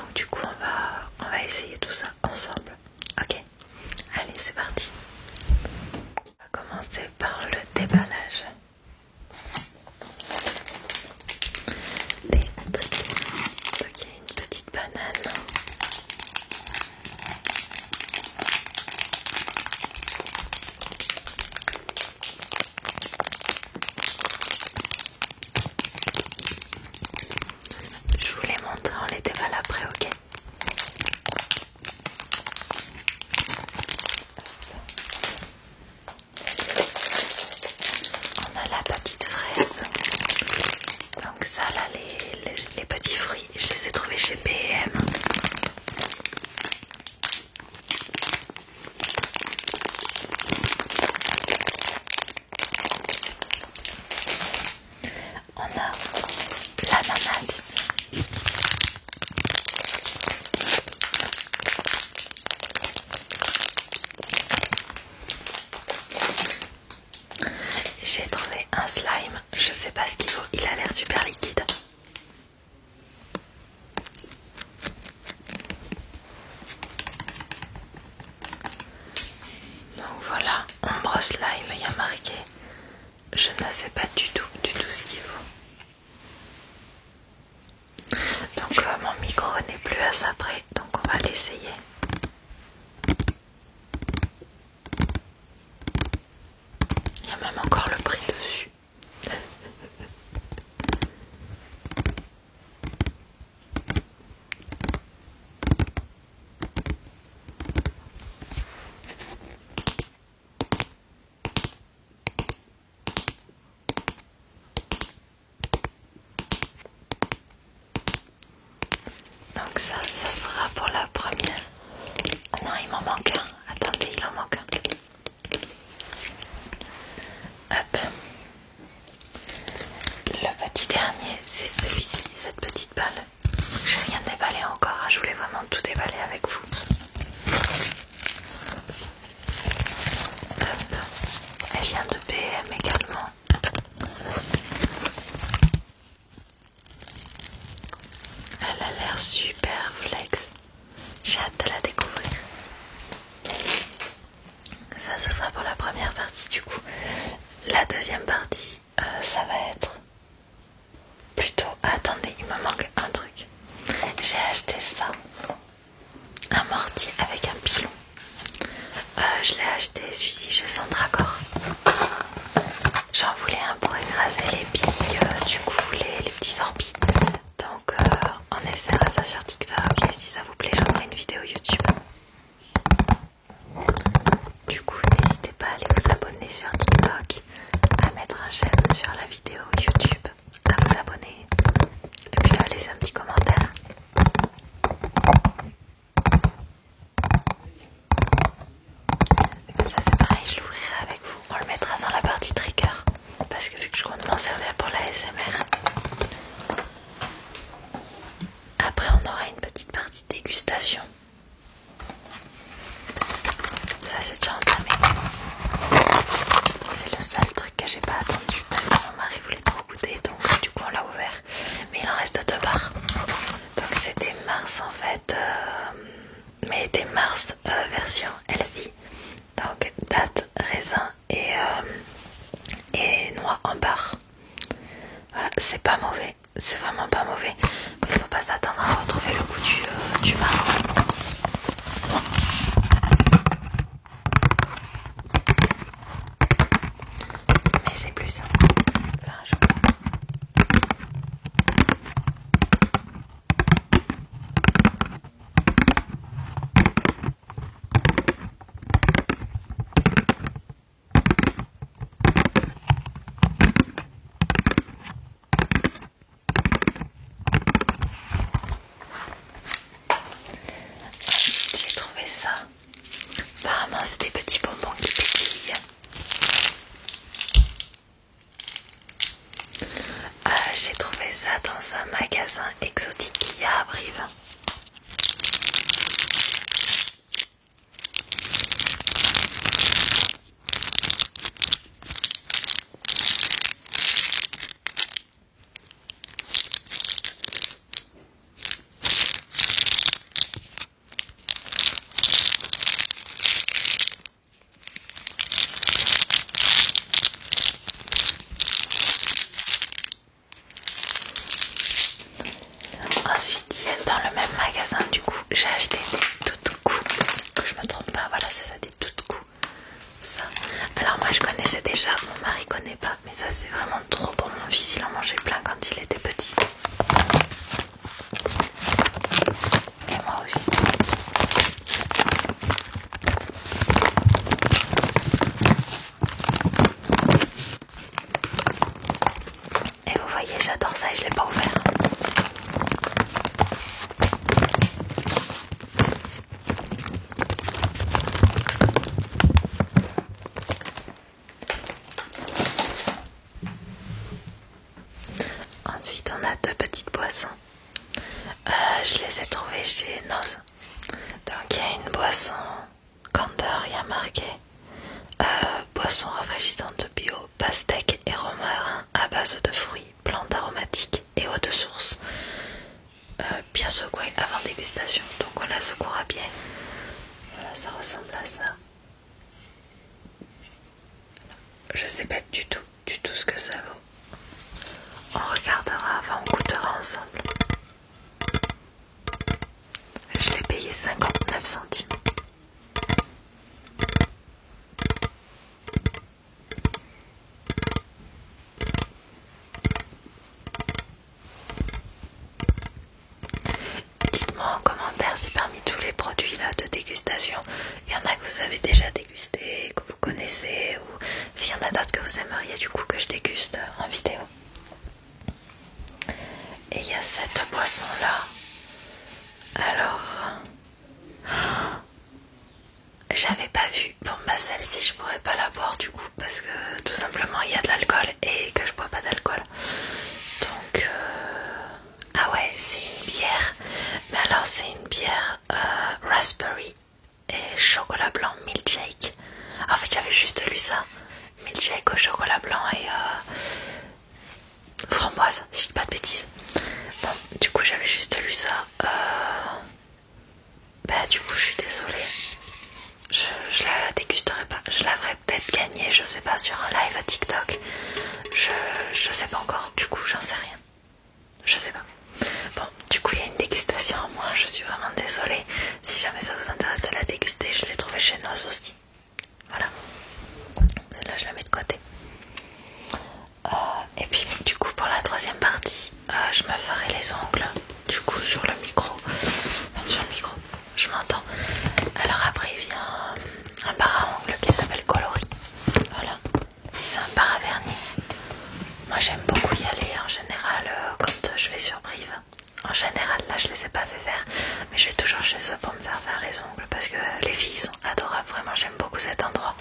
Donc du coup on va essayer tout ça ensemble. Ok, allez c'est parti. On va commencer par le déballage des trucs. Donc il y a une petite banane. Je vous les montre, on les déballe après, ok? On a la petite fraise. Donc ça là, les petits fruits, je les ai trouvés chez B&M. On a l'ananas. J'ai trouvé un slime, je sais pas ce qu'il vaut, il a l'air super liquide. Donc voilà, ombre slime, il y a marqué. Je ne sais pas du tout ce qu'il vaut. Donc mon micro n'est plus à ça près, donc on va l'essayer. Il y a même encore le prix dessus. Donc ça sera pour la première. Oh non, il m'en manque un. Attendez, il en manque un. Hop. Le petit dernier, c'est celui-ci, cette petite balle. J'ai rien déballé encore, hein. Je voulais vraiment tout déballer avec vous. Hop. Elle vient de B&M également. Elle a l'air super flex. J'ai hâte de la découvrir. Ça, ce sera pour la première partie du coup. La deuxième partie, ça va être plutôt... Attendez, il me manque un truc. J'ai acheté ça. Un mortier avec un pilon. Je l'ai acheté celui-ci chez Centracor. J'en voulais un pour écraser les billes, du coup les petits orbis. Donc on essaiera ça sur TikTok et si ça vous plaît j'en ferai une vidéo YouTube. Du coup n'hésitez pas à aller vous abonner sur TikTok, à mettre un j'aime sur la vidéo YouTube, à vous abonner et puis à laisser un petit commentaire. Ça c'est pareil, je l'ouvrirai avec vous, on le mettra dans la partie trigger parce que vu que je compte m'en servir pour la SMR. Après on aura une petite partie dégustation. Ça c'est déjà entamé. C'est le seul truc que j'ai pas attendu parce que mon mari voulait trop goûter, donc du coup on l'a ouvert. Mais il en reste 2 barres. Donc c'est des Mars en fait, mais des Mars version healthy. Donc date, raisin et noix en barre. Voilà, c'est pas mauvais, c'est vraiment pas mauvais. Mais il faut pas s'attendre à retrouver le goût du Mars. Mais c'est plus ça. Enfin, je... du coup j'ai acheté des toutes coups, que je me trompe pas, voilà c'est ça, des toutes coups. Ça. Alors moi je connaissais déjà, mon mari connaît pas, mais ça c'est vraiment trop bon. Mon fils il en mangeait plein quand il était petit. Et moi aussi. Et vous voyez, j'adore ça et je l'ai pas ouvert. Ensuite on a deux petites boissons. Je les ai trouvées chez Noz. Donc il y a une boisson Candor, il y a marqué boisson rafraîchissante bio, pastèque et romarin à base de fruits, plantes aromatiques et eau de source. Bien secouée avant dégustation. Donc on la secouera bien. Voilà, ça ressemble à ça. Je sais pas du tout ce que ça vaut. On regardera, enfin on goûtera ensemble. Je l'ai payé 59 centimes. Dites-moi en commentaire si parmi tous les produits là de dégustation, il y en a que vous avez déjà dégusté, que vous connaissez, ou s'il y en a d'autres que vous aimeriez du coup que je déguste en vidéo. Et il y a cette boisson là. Alors, j'avais pas vu. Bon bah celle-ci je pourrais pas la boire du coup parce que tout simplement il y a de l'alcool et que je bois pas d'alcool. Donc ah ouais, c'est une bière. Mais alors c'est une bière raspberry et chocolat blanc milkshake. En fait j'avais juste lu ça. Milkshake au chocolat blanc et framboise, si je dis pas de bêtises. Bon, du coup j'avais juste lu ça. Bah du coup je suis désolée. Je la dégusterai pas. Je la ferai peut-être gagner, je sais pas, sur un live TikTok. Je sais pas encore. Du coup j'en sais rien. Je sais pas. Bon, du coup il y a une dégustation en moins. Je suis vraiment désolée. Si jamais ça vous intéresse de la déguster, je l'ai trouvée chez Noz aussi. Voilà. Celle-là je la mets de côté. Et puis du coup pour la troisième partie, je me ferai les ongles. Du coup sur le micro. Enfin, sur le micro. Je m'entends. Alors après il vient un bar à ongles qui s'appelle Coloris. Voilà. C'est un bar à vernis. Moi j'aime beaucoup y aller en général quand je vais sur Brive. En général là je les ai pas fait faire, mais je vais toujours chez eux pour me faire les ongles parce que les filles sont adorables. Vraiment j'aime beaucoup cet endroit.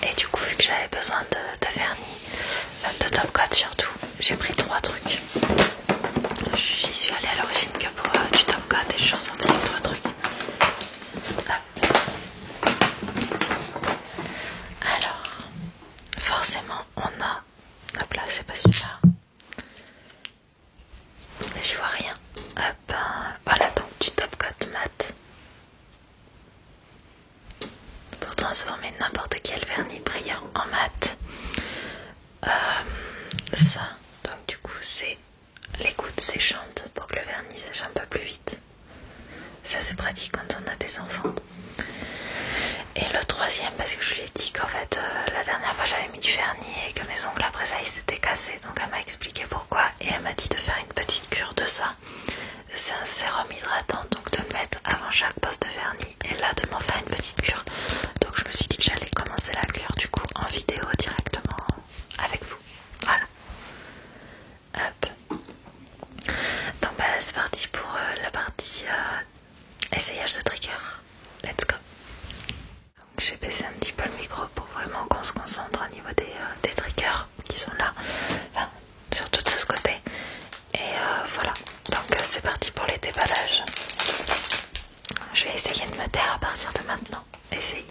Et du coup vu que j'avais besoin de vernis, enfin de top coat surtout, j'ai pris 3 trucs. J'y suis allée à l'origine que pour du top coat et je suis ressortie avec 3 trucs. Alors, forcément, on a... Hop là, c'est pas celui-là. J'y vois rien. Hop, voilà, donc du top coat mat. Pour transformer n'importe quel vernis brillant en mat. Ça, donc du coup, c'est les gouttes séchantes pour que le vernis sèche un peu plus vite. Ça, c'est pratique quand on a des enfants. Et le troisième, parce que je lui ai dit qu'en fait la dernière fois j'avais mis du vernis et que mes ongles après ça ils s'étaient cassés, donc elle m'a expliqué pourquoi et elle m'a dit de faire une petite cure de ça. C'est un sérum hydratant, donc de le mettre avant chaque pose de vernis et là de m'en faire une petite cure. Donc je me suis dit que j'allais commencer la cure du coup en vidéo directement avec vous. Voilà. Hop. Donc bah c'est parti pour la partie essayage de trigger. Let's go. J'ai baissé un petit peu le micro pour vraiment qu'on se concentre au niveau des triggers qui sont là, enfin, surtout de ce côté. Et voilà, donc c'est parti pour les déballages. Je vais essayer de me taire à partir de maintenant. Essayez.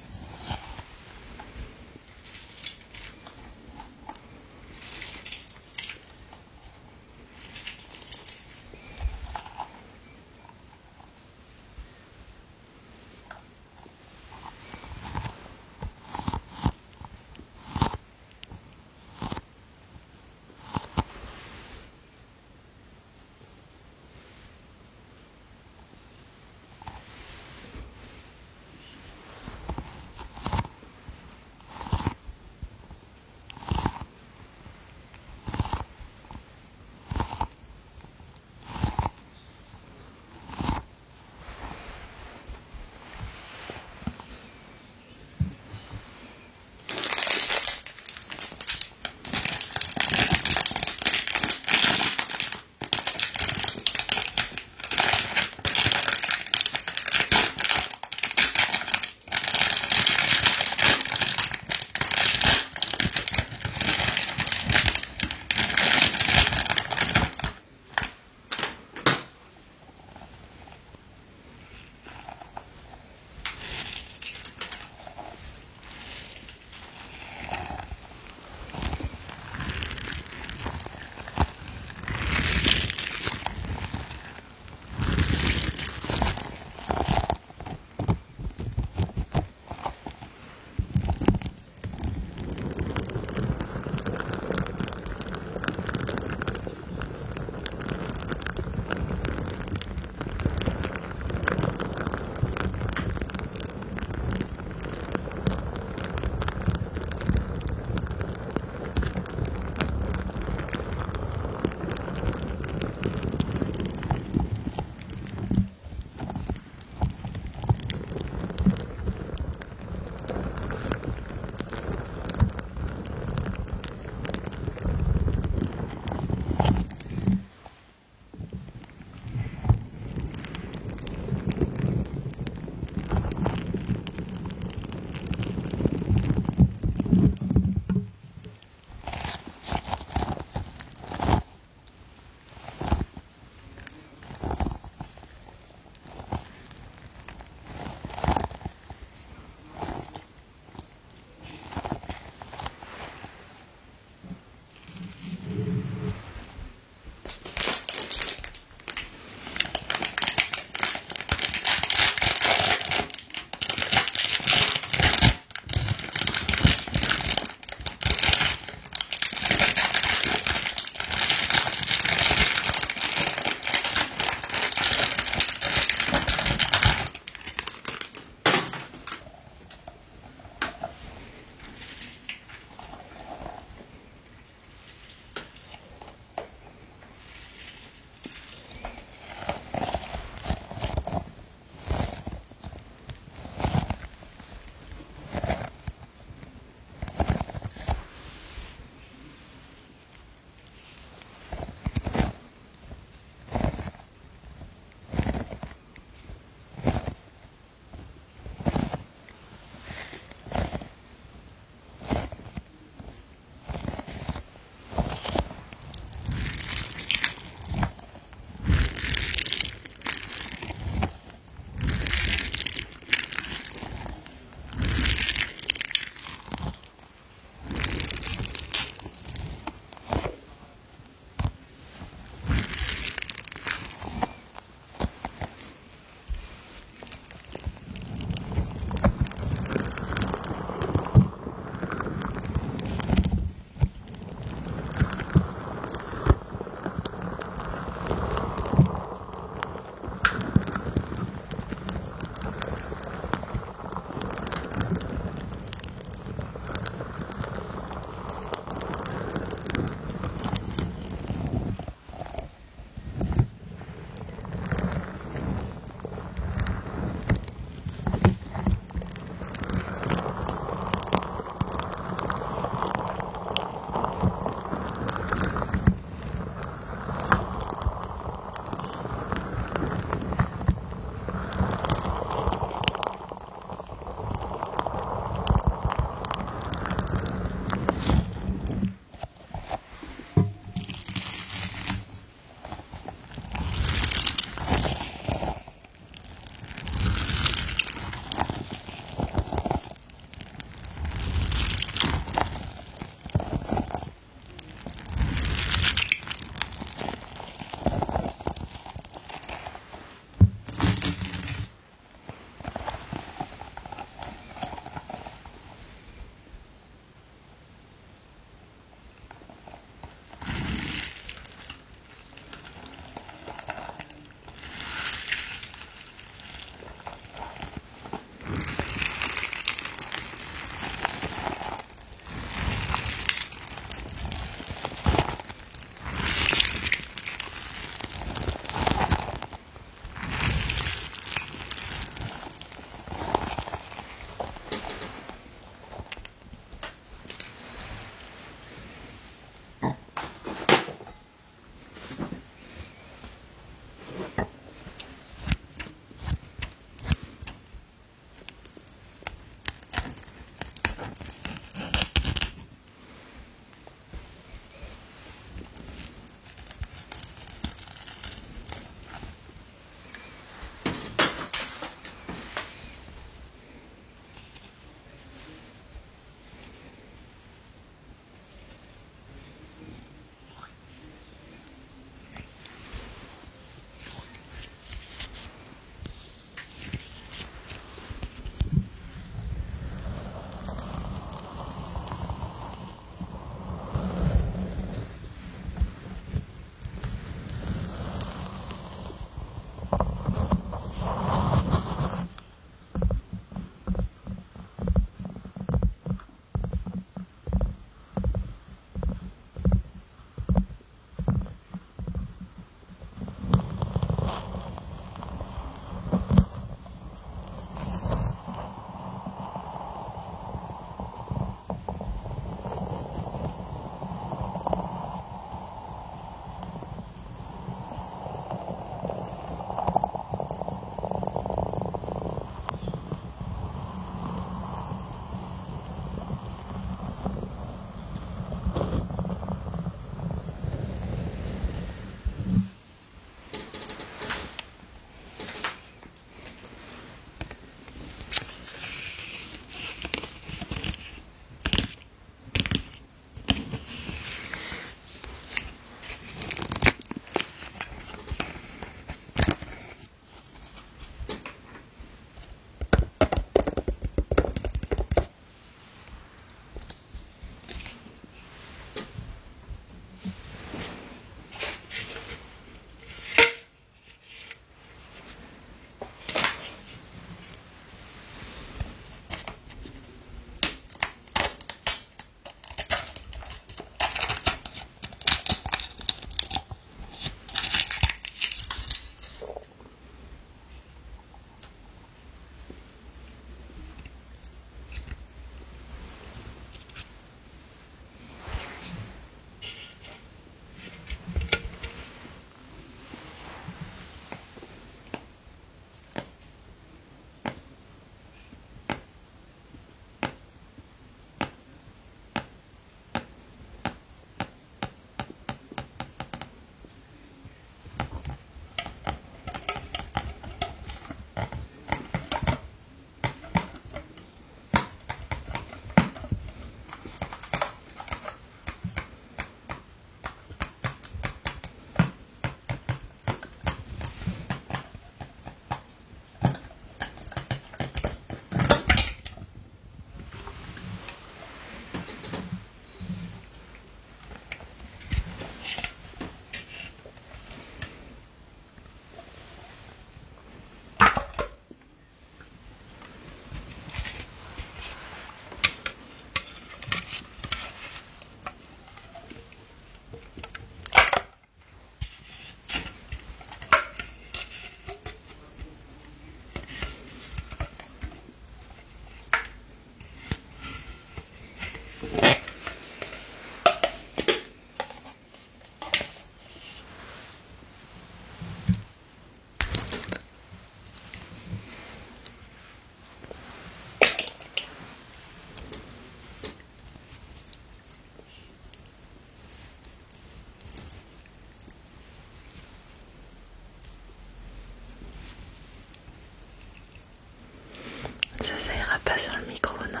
sur le micro, non?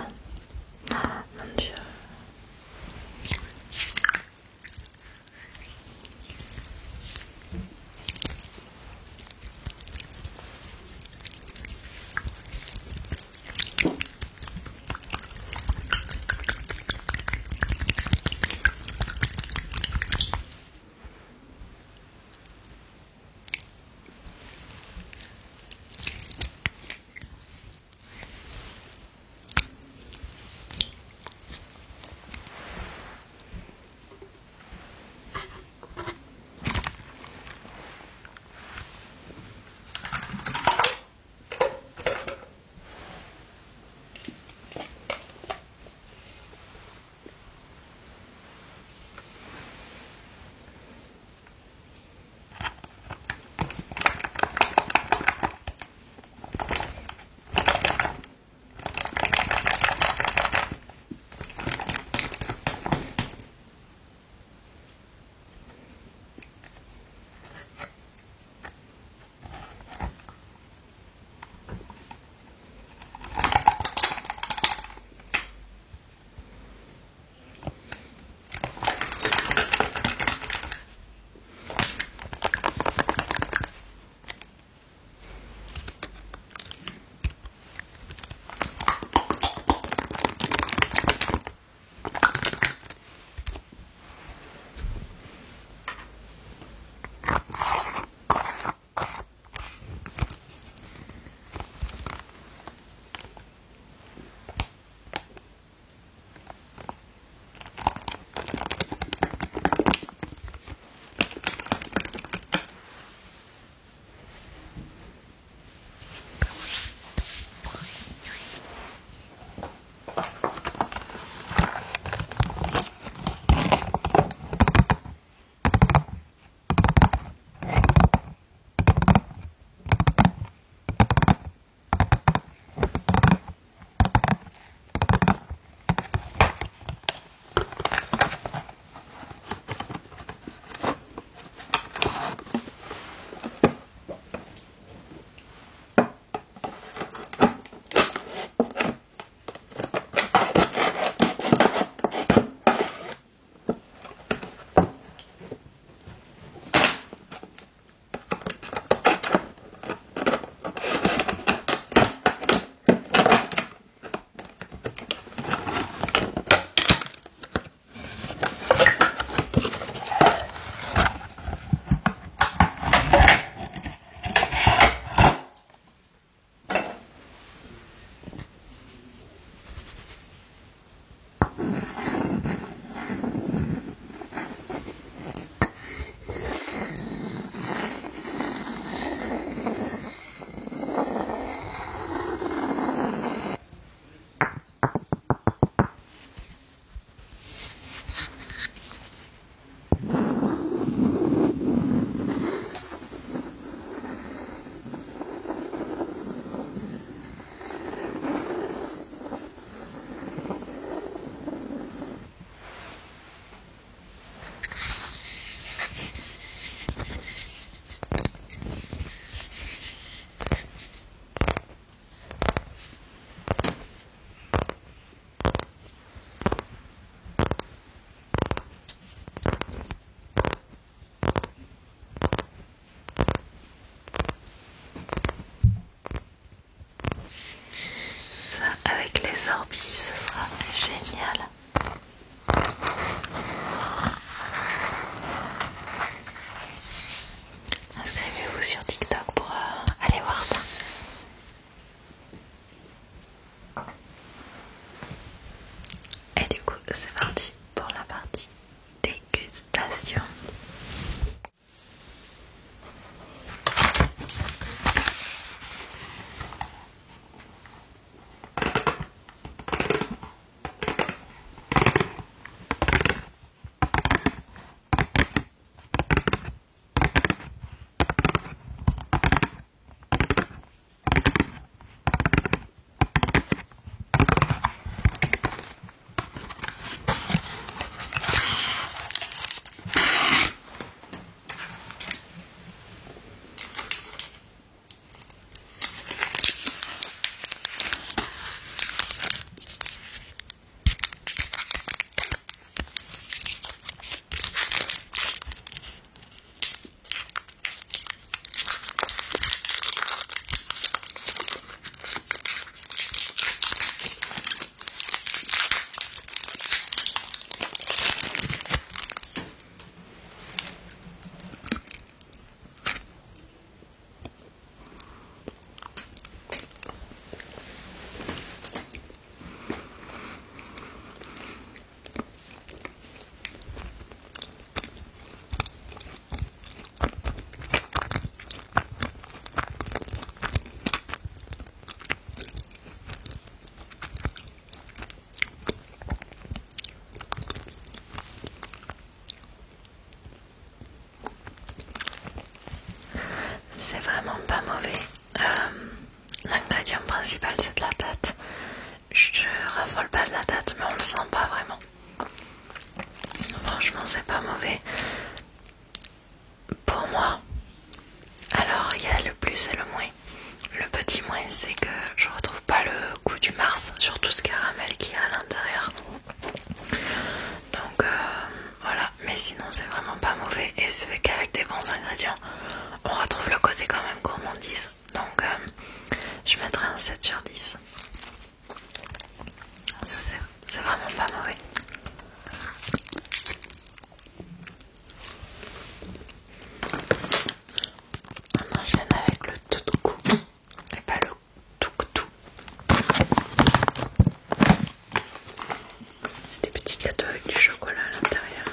Oh, mon Dieu. franchement c'est pas mauvais pour moi. Alors il y a le plus et le moins. Le petit moins c'est que je retrouve pas le goût du Mars sur tout ce caramel qu'il y a à l'intérieur. Donc voilà, mais sinon c'est vraiment pas mauvais et c'est fait qu'avec des bons ingrédients on retrouve le côté quand même gourmandise. Donc je mettrai un 7 sur 10. Ça c'est vraiment pas mauvais. On enchaîne avec le tout et pas le tout. C'est des petits gâteaux avec du chocolat à l'intérieur.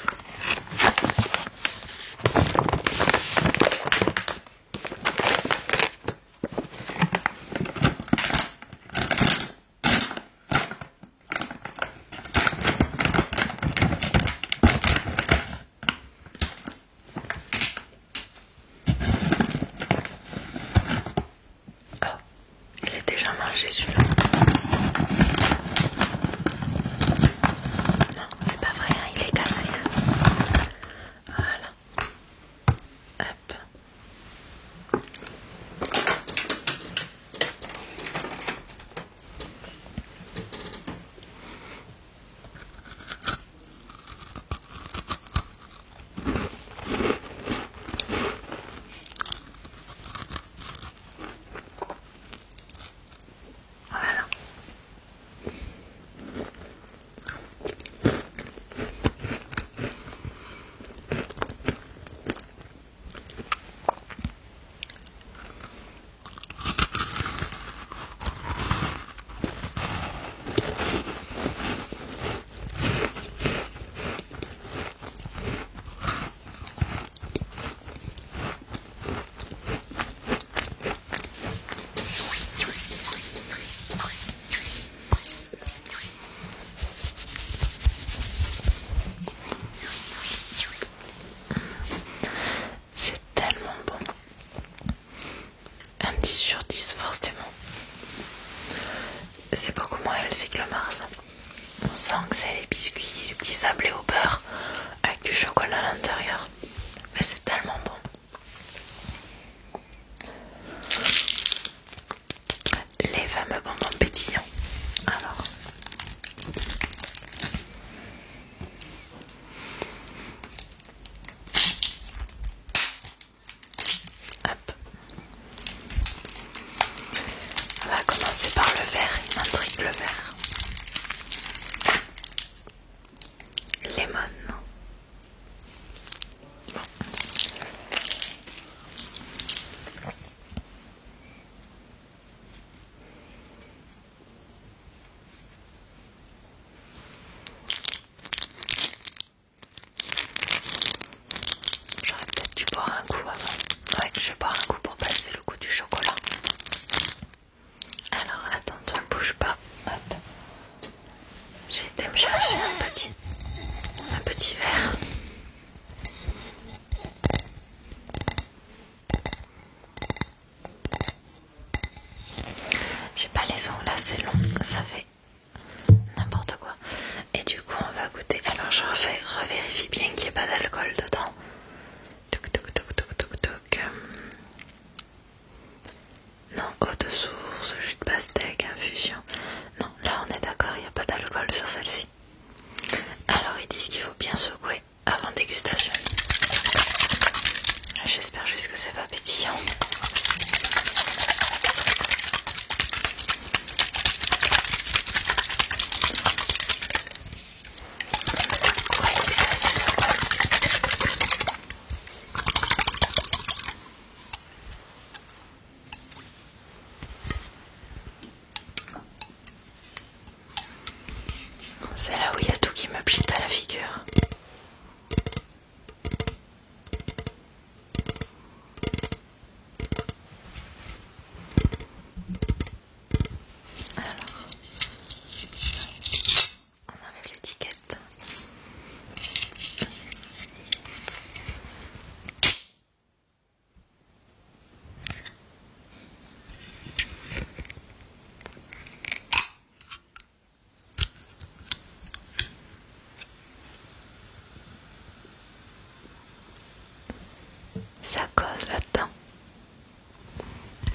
ça cause là-dedans.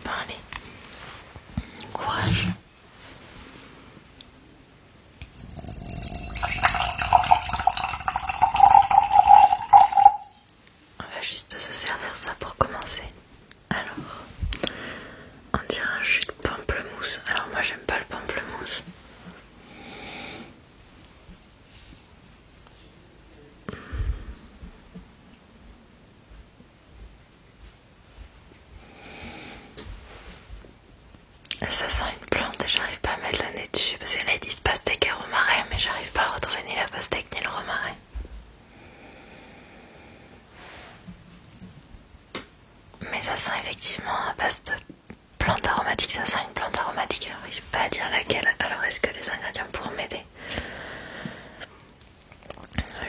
Bon allez, courage. On va juste se servir ça pour commencer. Alors, on dirait un jus de pamplemousse. Alors moi j'aime pas le pamplemousse. Ça sent une plante et j'arrive pas à mettre le nez dessus parce que là ils disent pastèque et romarin, mais j'arrive pas à retrouver ni la pastèque ni le romarin. Mais ça sent effectivement à base de plante aromatique, ça sent une plante aromatique, j'arrive pas à dire laquelle. Alors est-ce que les ingrédients pourront m'aider?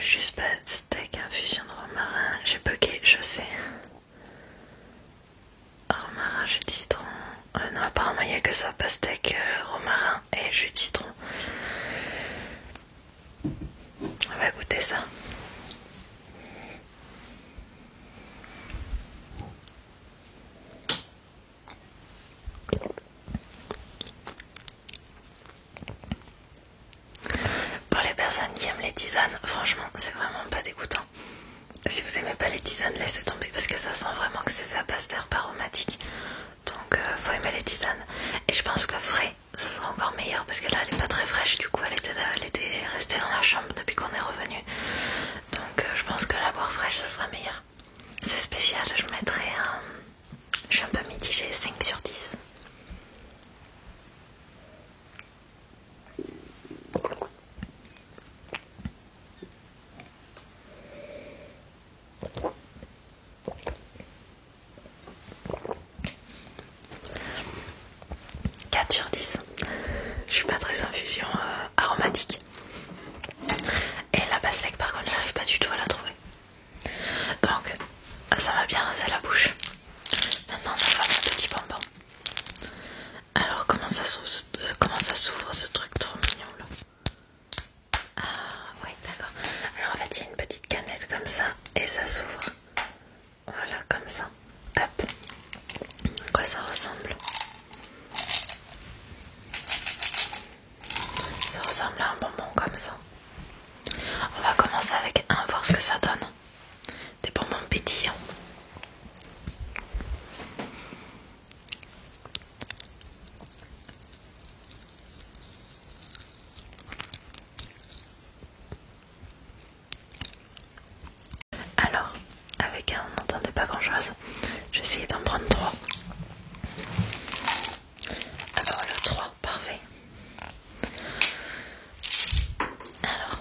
Juste pastèque, infusion de romarin, j'ai bugué, je sais. Romarin, jus de citron. Non, apparemment il n'y a que ça, pastèque, romarin et jus de citron. On va goûter ça. Pour les personnes qui aiment les tisanes, franchement c'est vraiment pas dégoûtant. Si vous aimez pas les tisanes, laissez tomber parce que ça sent vraiment que c'est fait à base d'herbes aromatiques. Donc faut aimer les tisanes. Et je pense que frais, ce sera encore meilleur parce que là elle est pas très fraîche, du coup elle était restée dans la chambre depuis qu'on est revenu. Donc je pense que la boire fraîche ce sera meilleur. C'est spécial, je mettrai un... Je suis un peu mitigée, 5 sur 10. Sur 10. Je suis pas très infusion aromatique. Et la pastèque par contre j'arrive pas du tout à la trouver. Donc ça m'a bien rincé la bouche. Maintenant on va faire mon petit bonbon. Alors comment ça s'ouvre ce truc trop mignon là? Ah oui d'accord. Alors en fait il y a une petite canette comme ça et ça s'ouvre. Voilà comme ça. Hop. À quoi ça ressemble? Ça ressemble à un bonbon comme ça. On va commencer avec un, voir ce que ça donne. Des bonbons pétillants. Alors, avec un, on n'entendait pas grand chose. Je vais essayer d'en prendre 3. Ah bah voilà, 3, parfait. Alors.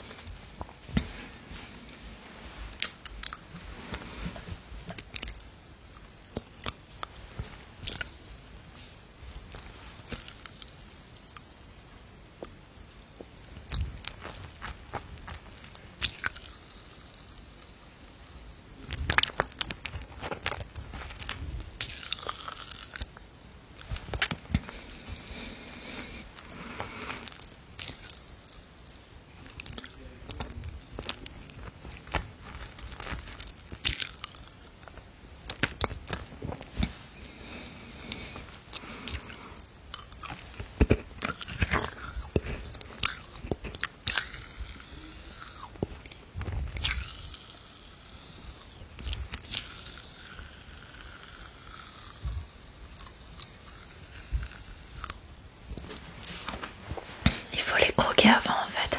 Il faut les croquer avant en fait.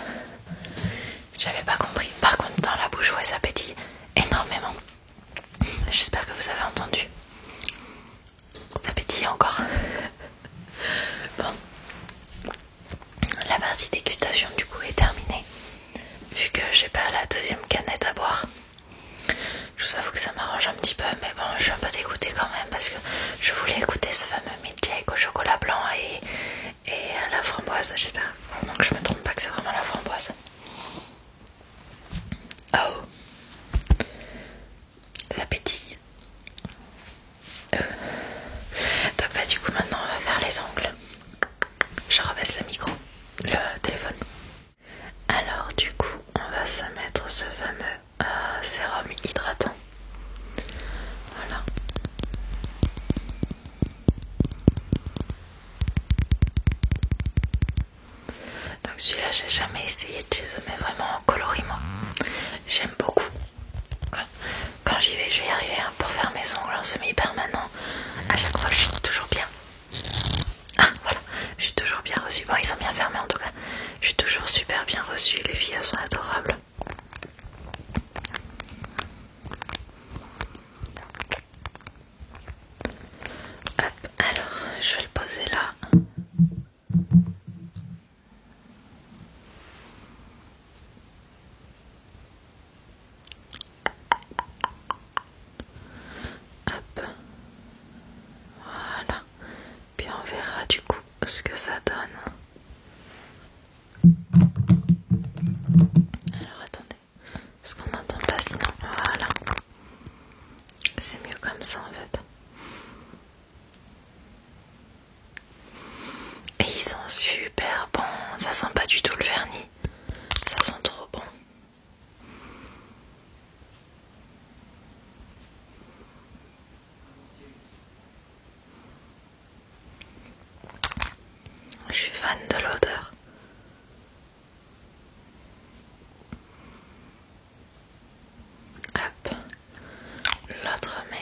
J'avais pas compris. Par contre dans la bouche, ouais, ça pétille énormément. J'espère que vous avez entendu. Ça pétille encore. Bon. La partie dégustation du coup est terminée. Vu que j'ai pas la deuxième canette à boire. Je vous avoue que ça m'arrange un petit peu, mais bon, je suis un peu dégoûtée quand même parce que je voulais écouter ce fameux milkshake au chocolat blanc et à la framboise. J'espère vraiment que je me trompe pas, que c'est vraiment la framboise. Oh, ça pétille. Donc bah du coup maintenant on va faire les ongles. Je rebaisse le micro, le téléphone. Alors du coup on va se mettre ce fameux sérum hydratant. Voilà. Donc celui-là j'ai jamais essayé de chez eux, mais vraiment en coloris-moi. J'aime beaucoup. Quand j'y vais, je vais y arriver hein, pour faire mes ongles en semi-permanent. À chaque fois je suis toujours bien. Ah voilà, je suis toujours bien reçue. Bon ils sont bien fermés en tout cas. Je suis toujours super bien reçue. Les filles elles sont adorables. Hop, alors je vais le poser là. Hop, voilà. Puis on verra du coup ce que ça donne. Alors attendez, parce qu'on n'entend pas sinon. Voilà. C'est mieux comme ça en fait. Et ils sont super bons. Ça sent pas du tout le vernis. Ça sent trop bon. Je suis fan de l'odeur. Hop. L'autre main.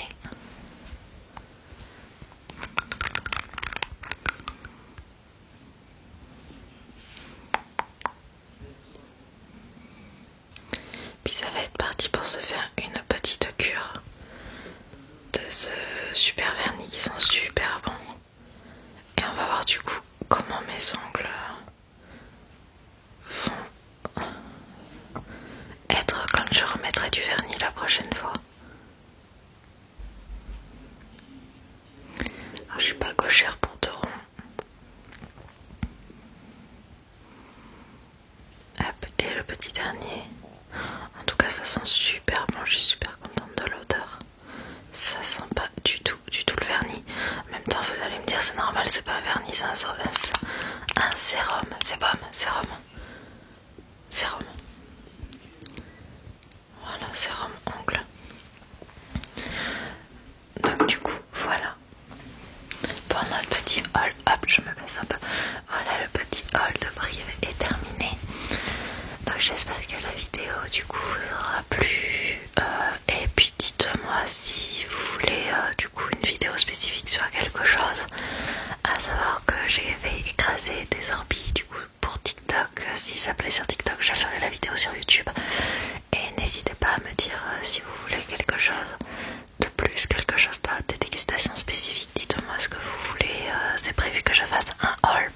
Puis ça va être parti pour se faire une petite cure de ce super vernis qui sont super bons. Et on va voir du coup comment mes ongles vont être quand je remettrai du vernis la prochaine fois. Alors, je suis pas gauchère pour de rond. Hop, et le petit dernier. En tout cas ça sent super bon, je suis super contente de l'odeur. Ça sent pas du tout le vernis. En même temps vous allez me dire c'est normal, c'est pas un vernis, c'est un sérum. C'est bon, sérum. Sérum. Voilà, sérum ongle. Donc du coup, voilà. Pour notre petit haul, hop, je me baisse un peu. Voilà, le petit haul de Brive est terminé. Donc j'espère que la vidéo du coup vous aura plu. Et puis dites-moi si vous voulez du coup une vidéo spécifique sur quelque chose. À savoir que j'ai écrasé des orbies du coup pour TikTok. Si ça plaît sur TikTok, je ferai la vidéo sur YouTube. Et n'hésitez pas à me dire si vous voulez quelque chose de plus, quelque chose d'autre, des dégustations spécifiques. Dites-moi ce que vous voulez. C'est prévu que je fasse un haul